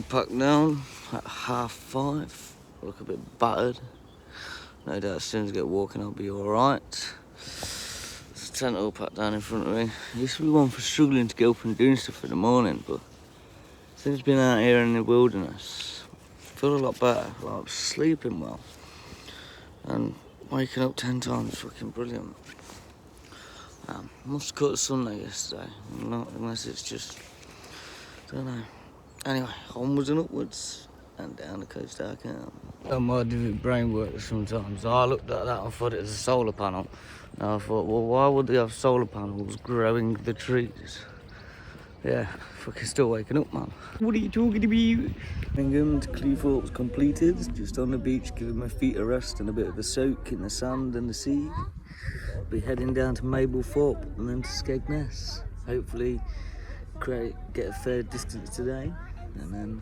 Packed down at 5:30. Look a bit battered. No doubt as soon as I get walking I'll be alright. There's a tent all packed down in front of me. Used to be one for struggling to get up and doing stuff in the morning, but since being out here in the wilderness, I feel a lot better. Like sleeping well and waking up 10 times fucking brilliant. Must have caught the sunlight yesterday, not unless it's just, don't know. Anyway, onwards and upwards and down the coast I can. My brain works sometimes. I looked at that and thought it was a solar panel. And I thought, well, why would they have solar panels growing the trees? Yeah, fucking still waking up, man. What are you talking about? Immingham to Cleethorpes completed. Just on the beach, giving my feet a rest and a bit of a soak in the sand and the sea. Be heading down to Mablethorpe and then to Skegness. Hopefully get a fair distance today and then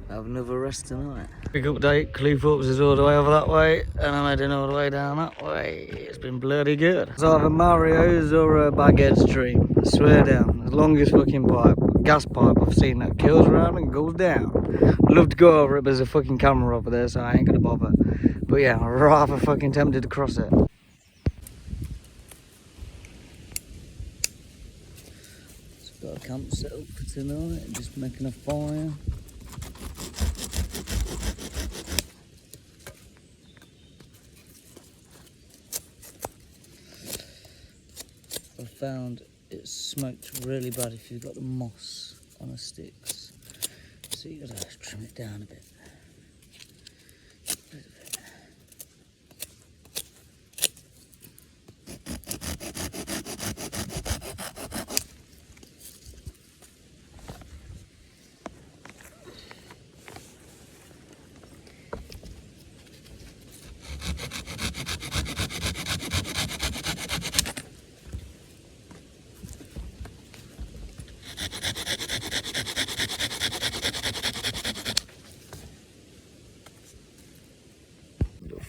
have another rest tonight. Big update, Cleethorpes is all the way over that way and I'm heading all the way down that way. It's been bloody good. It's either Mario's or a Baghead's tree. I swear down, the longest fucking pipe, gas pipe I've seen that curls around and goes down. I'd love to go over it, but there's a fucking camera over there so I ain't gonna bother. But yeah, I'm rather fucking tempted to cross it. Got a camp set up for tonight, just making a fire. I found it smoked really bad if you've got the moss on the sticks. So you gotta trim it down a bit.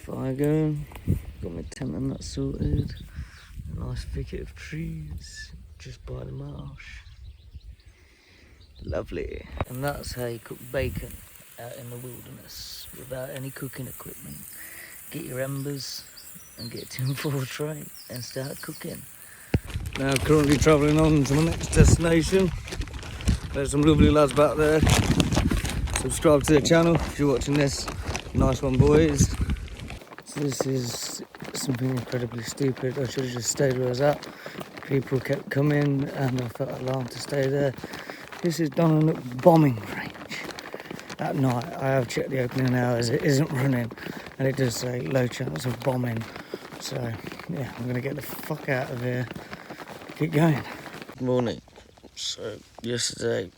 Fire going, got my tent and that sorted, a nice thicket of trees just by the marsh, lovely. And that's how you cook bacon out in the wilderness without any cooking equipment. Get your embers and get a tin foil tray and start cooking. Now currently travelling on to my next destination. There's some lovely lads back there. Subscribe to the channel if you're watching this. Nice one, boys. This is something incredibly stupid. I should have just stayed where I was at. People kept coming and I felt alarmed to stay there. This is Donanook bombing range. At night, I have checked the opening hours, it isn't running and it does say low chance of bombing. So yeah, I'm gonna get the fuck out of here. Keep going. Good morning. So yesterday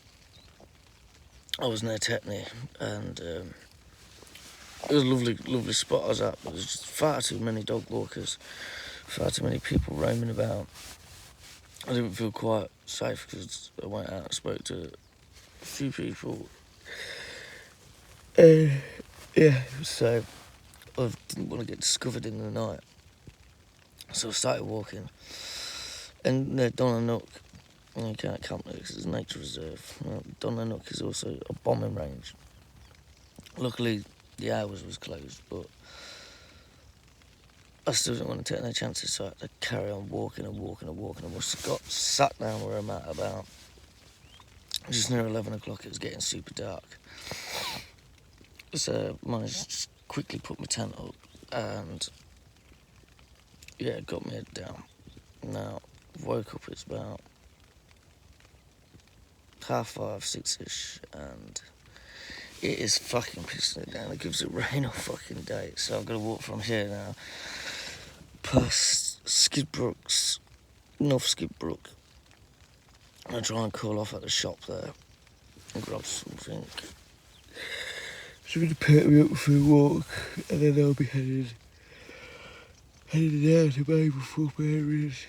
I was near Tetney and it was a lovely spot I was at, but there's just far too many dog walkers, far too many people roaming about. I didn't feel quite safe because I went out and spoke to a few people. Yeah, so I didn't want to get discovered in the night. So I started walking. And near Donanook, you can't camp there because it's a nature reserve. Donanook is also a bombing range. Luckily, the hours was closed, but I still didn't want to take no chances, so I had to carry on walking. I got sat down where I'm at about just near 11 o'clock. It was getting super dark, so I managed to just quickly put my tent up and yeah, got my head down. Now woke up, it's about 5:30, 6ish, and it is fucking pissing it down. It gives it rain all fucking day. So I'm gonna walk from here now past Skidbrooks, North Skidbrook. I'll try and call off at the shop there and grab something. So I'm gonna pick me up for a walk and then I'll be headed down to Mablethorpe areas.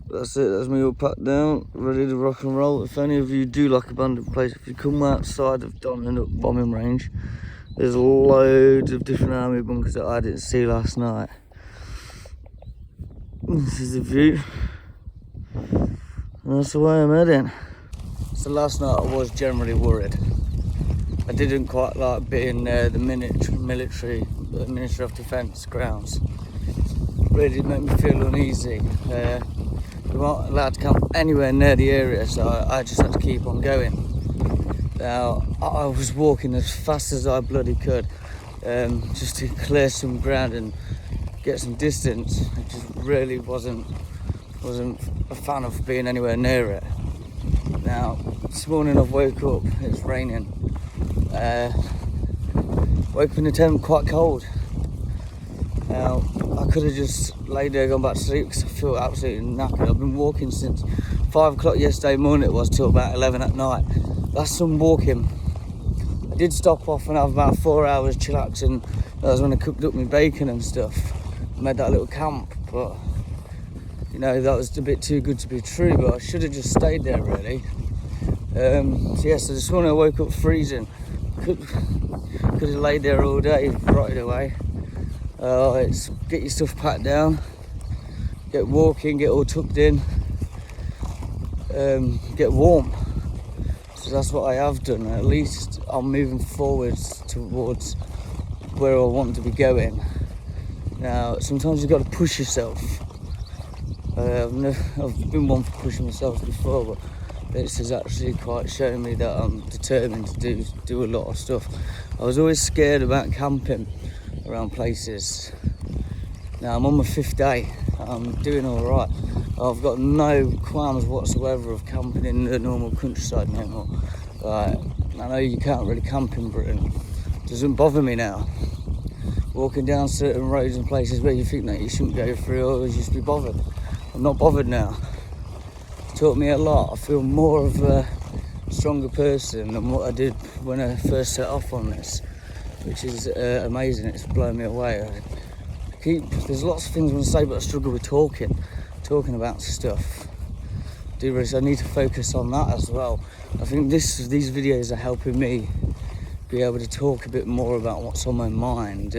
That's it, that's me all packed down, ready to rock and roll. If any of you do like abandoned place, if you come outside of Donanook bombing range, there's loads of different army bunkers that I didn't see last night. This is the view. And that's the way I'm heading. So last night I was generally worried. I didn't quite like being the Ministry of Defence grounds. Really did make me feel uneasy. We weren't allowed to camp anywhere near the area, so I just had to keep on going. Now, I was walking as fast as I bloody could, just to clear some ground and get some distance. I just really wasn't a fan of being anywhere near it. Now, this morning I've woke up, it's raining. Woke up in the tent quite cold. Now, I could have just laid there, gone back to sleep because I feel absolutely knackered. I've been walking since 5 o'clock yesterday morning, it was, till about 11 at night. That's some walking. I did stop off and have about 4 hours chillaxing. That was when I cooked up my bacon and stuff. I made that little camp, but you know, that was a bit too good to be true, but I should have just stayed there really. So this morning I woke up freezing. Could have laid there all day, rotted away. It's get your stuff packed down, get walking, get all tucked in, get warm. So that's what I have done. At least I'm moving forwards towards where I want to be going. Now, sometimes you've got to push yourself. I've been one for pushing myself before, but this has actually quite shown me that I'm determined to do a lot of stuff. I was always scared about camping around places. Now I'm on my 5th day. I'm doing all right. I've got no qualms whatsoever of camping in the normal countryside no more. I know you can't really camp in Britain. It doesn't bother me now. Walking down certain roads and places where you think that you shouldn't go through, or you should be bothered. I'm not bothered now. It's taught me a lot. I feel more of a stronger person than what I did when I first set off on this, which is amazing. It's blown me away. There's lots of things I want to say, but I struggle with talking about stuff. I need to focus on that as well. I think these videos are helping me be able to talk a bit more about what's on my mind.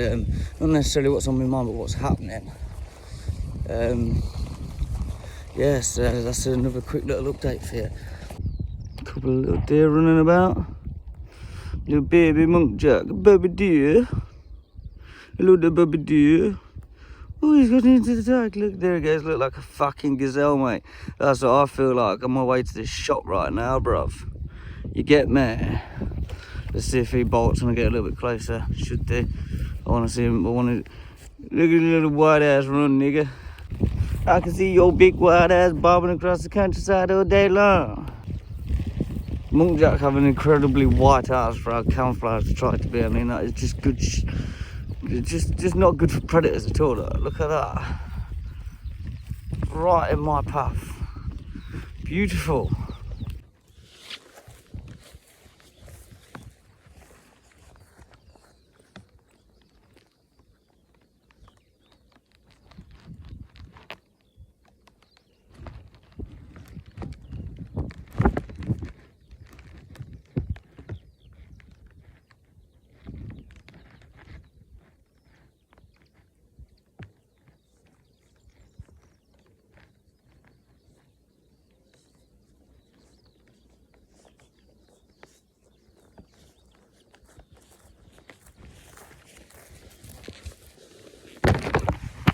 Not necessarily what's on my mind, but what's happening. Yes, that's another quick little update for you. A couple of little deer running about. Little baby monkjack, a baby deer. Hello there, baby deer. Oh, he's got into the dark. Look, there he goes. Look like a fucking gazelle, mate. That's what I feel like. I'm on my way to this shop right now, bruv. You get me? Let's see if he bolts when I get a little bit closer. Should do. I want to see him. Look at the little white ass run, nigga. I can see your big white ass bobbing across the countryside all day long. Monkjack have an incredibly white ass for how camouflage to try to be. I mean, that is just good. It's just not good for predators at all. Look at that. Right in my path. Beautiful.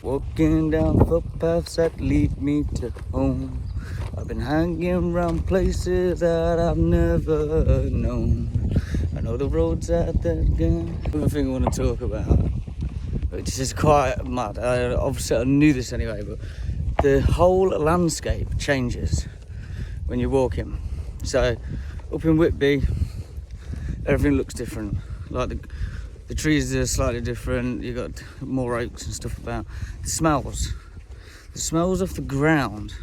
Walking down footpaths that lead me to home. I've been hanging around places that I've never known. I know the roads out there again. Another thing I want to talk about, which is quite mad. Obviously I knew this anyway, but the whole landscape changes when you're walking. So up in Whitby, everything looks different. Like the trees are slightly different, you got more oaks and stuff about. The smells off the ground.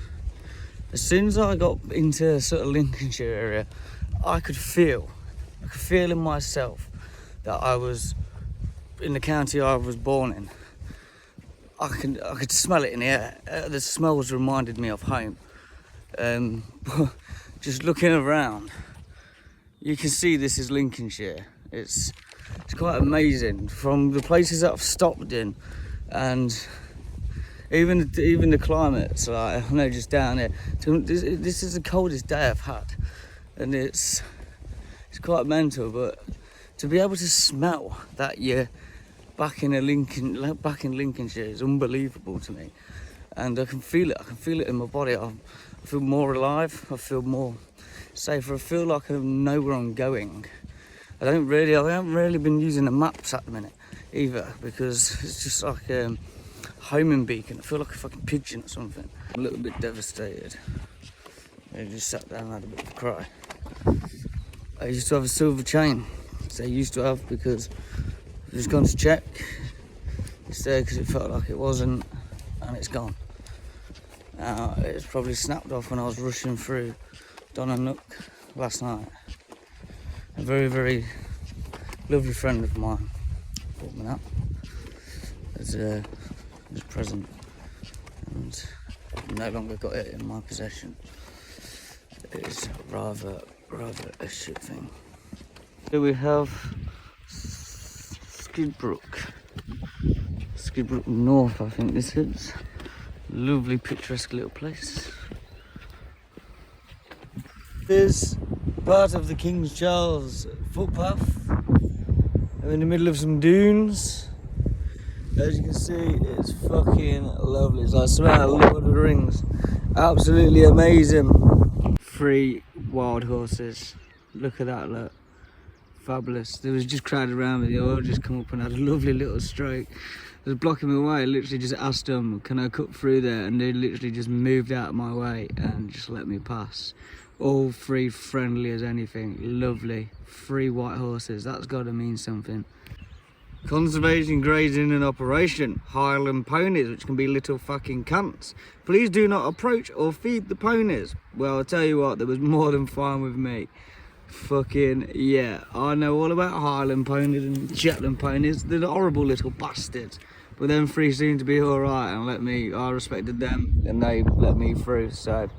As soon as I got into sort of Lincolnshire area, I could feel in myself that I was in the county I was born in. I could smell it in the air. The smells reminded me of home. Just looking around, you can see this is Lincolnshire. It's quite amazing from the places that I've stopped in, and even the climate's like, I know, just down here. This is the coldest day I've had, and it's quite mental. But to be able to smell that you're back in Lincolnshire is unbelievable to me. And I can feel it in my body. I feel more alive, I feel more safer, I feel like I know where I'm going. I haven't really been using the maps at the minute either, because it's just like a homing beacon. I feel like a fucking pigeon or something. I'm a little bit devastated. I just sat down and had a bit of a cry. I used to have a silver chain. So I used to have, because I've just gone to check. It's there because it felt like it wasn't, and it's gone. It's probably snapped off when I was rushing through Donanook last night. A very, very lovely friend of mine bought me that as a present, and I've no longer got it in my possession. It is rather a shit thing. Here we have Skidbrook North, I think this is. Lovely picturesque little place. There's part of the King Charles footpath. I'm in the middle of some dunes. As you can see, it's fucking lovely. It's like something out of Lord of the Rings. Absolutely amazing. 3 wild horses. Look at that, look. Fabulous. They was just crowded around me. They all just come up and had a lovely little stroke. They was blocking me away. I literally just asked them, can I cut through there? And they literally just moved out of my way and just let me pass. All 3 friendly as anything. Lovely. 3 white horses. That's got to mean something. Conservation grazing in operation. Highland ponies, which can be little fucking cunts. Please do not approach or feed the ponies. Well, I'll tell you what, that was more than fine with me. Fucking yeah, I know all about Highland ponies and Shetland ponies. They're the horrible little bastards, but them 3 seem to be all right and I respected them and they let me through, so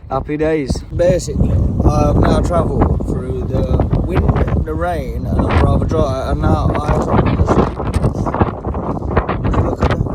happy days. Basically, I've now travelled through the wind, the rain, and I'm rather dry, and now I have travelled the streets. Would you look at that?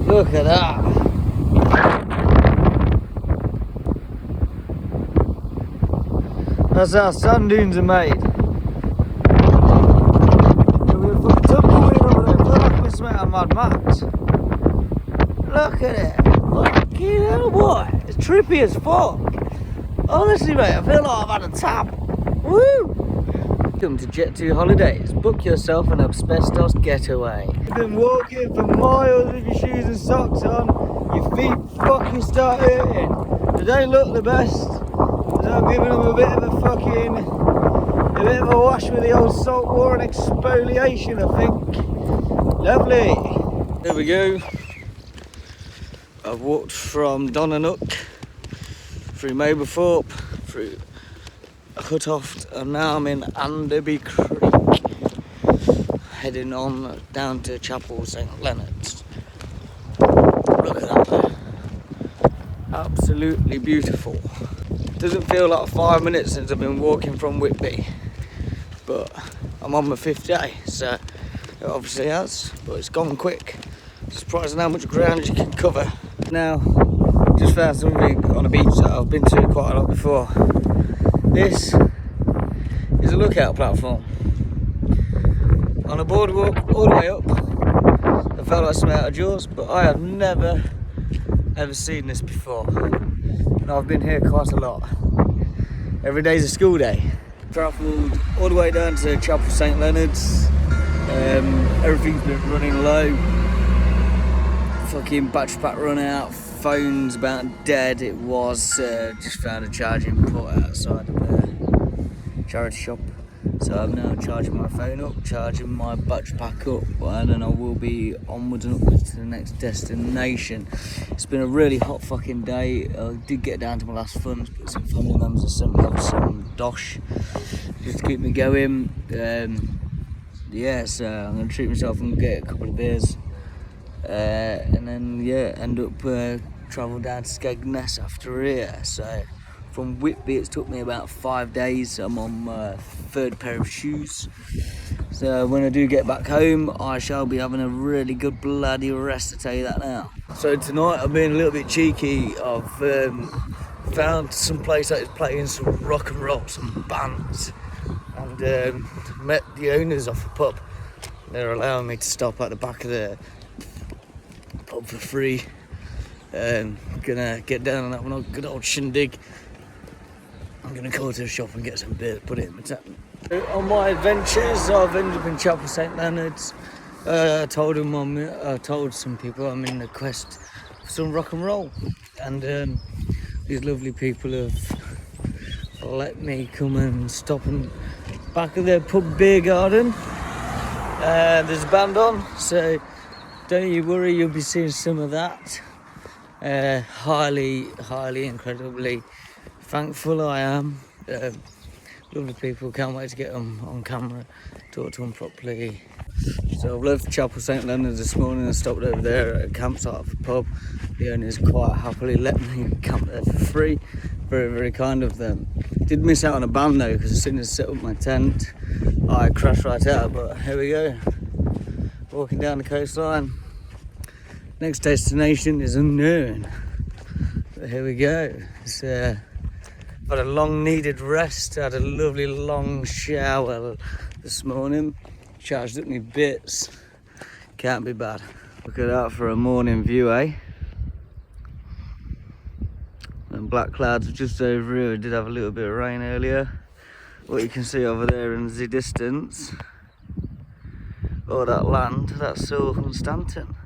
Look at that. That's how sand dunes are made. We're fucking tumbleweed over there. Look like we smell a Mad Max. Look at it. Fucking hell, boy. It's trippy as fuck. Honestly, mate, I feel like I've had a tap. Woo! Welcome to Jet 2 Holidays. Book yourself an asbestos getaway. You've been walking for miles with your shoes and socks on. Your feet fucking start hurting. They don't look the best. So I'm giving them a bit of a wash with the old salt water and exfoliation, I think. Lovely. There we go. I've walked from Donanook through Mablethorpe, through Huttoft, and now I'm in Anderby Creek, heading on down to Chapel St Leonard's. Look at that, absolutely beautiful. Doesn't feel like 5 minutes since I've been walking from Whitby, but I'm on my 5th day, so it obviously has, but it's gone quick. Surprising how much ground you can cover. Now, just found something on a beach that I've been to quite a lot before. This is a lookout platform on a boardwalk all the way up. I felt like something out of Jaws, but I have never ever seen this before. And I've been here quite a lot. Every day's a school day. Travelled all the way down to Chapel St Leonard's. Everything's been running low. Fucking battery pack run out. Phone's about dead. It was just found a charging port outside of the charity shop. So I'm now charging my phone up, charging my backpack up, and then I will be onwards and upwards to the next destination. It's been a really hot fucking day. I did get down to my last funds, but some family members have sent me off some dosh just to keep me going. Yeah, so I'm going to treat myself and get a couple of beers. And then, yeah, end up travel down to Skegness after here. So from Whitby, it's took me about 5 days. I'm on my third pair of shoes. So when I do get back home, I shall be having a really good bloody rest, to tell you that now. So tonight, I'm being a little bit cheeky. I've found some place that is playing some rock and roll, some bands, and met the owners of the pub. They're allowing me to stop at the back of the pub for free. Gonna get down and have a good old shindig. I'm gonna go to the shop and get some beer, put it in my tank. On my adventures, I've ended up in Chapel St Leonard's. I told some people I'm in the quest for some rock and roll, and these lovely people have let me come and stop in back of their pub beer garden. There's a band on, so don't you worry, you'll be seeing some of that. Highly, incredibly thankful I am. Lovely people, can't wait to get them on camera, talk to them properly. So I've left Chapel St Leonard's this morning and stopped over there at a campsite for a pub. The owners quite happily let me camp there for free. Very, very kind of them. Did miss out on a band though, because as soon as I set up my tent, I crashed right out, but here we go. Walking down the coastline. Next destination is unknown. But here we go. It's had a long needed rest, had a lovely long shower this morning. Charged up my bits. Can't be bad. Look at that for a morning view, eh? And black clouds just over here. We did have a little bit of rain earlier. What you can see over there in the distance, all that land, that's Stanton.